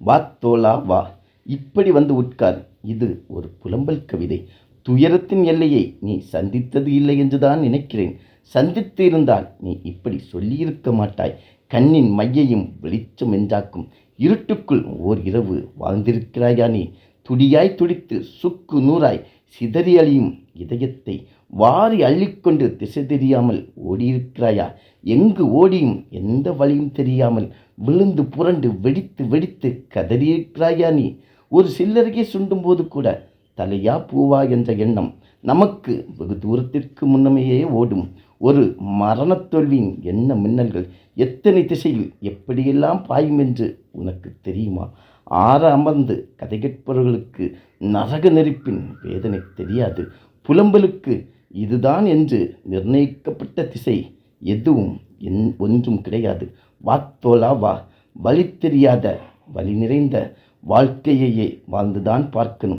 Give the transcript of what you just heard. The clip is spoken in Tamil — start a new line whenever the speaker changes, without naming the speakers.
வா தோழா வா, இப்படி வந்து உட்கார். இது ஒரு புலம்பல் கவிதை. துயரத்தின் எல்லையை நீ சந்தித்தது இல்லை என்றுதான் நினைக்கிறேன். சந்தித்து இருந்தால் நீ இப்படி சொல்லியிருக்க மாட்டாய். கண்ணின் மையையும் வெளிச்சம் என்றாக்கும் இருட்டுக்குள் ஓர் இரவு வாழ்ந்திருக்கிறாயா நீ? துடியாய் துடித்து சுக்கு நூறாய் சிதறி அழியும் இதயத்தை வாரி அள்ளிக்கொண்டு திசை தெரியாமல் ஓடியிருக்கிறாயா? எங்கு ஓடியும் எந்த வழியும் தெரியாமல் விழுந்து புரண்டு வெடித்து வெடித்து கதறியிருக்கிறாயா நீ? ஒரு சில்லறையை சுண்டும்போது கூட தலையா பூவா என்ற எண்ணம் நமக்கு வெகு தூரத்திற்கு முன்னமேயே ஓடும். ஒரு மரணத் தோல்வியின் எண்ண மின்னல்கள் எத்தனை திசையில் எப்படியெல்லாம் பாயும் என்று உனக்கு தெரியுமா? ஆற அமர்ந்து கதை கேட்பவர்களுக்கு நரக நெருப்பின் வேதனை தெரியாது. புலம்பலுக்கு இதுதான் என்று நிர்ணயிக்கப்பட்ட திசை எதுவும் ஒன்றும் கிடையாது. வா தோழா வா, வழி தெரியாத வழி நிறைந்த வாழ்க்கையையே வாழ்ந்துதான் பார்க்கணும்.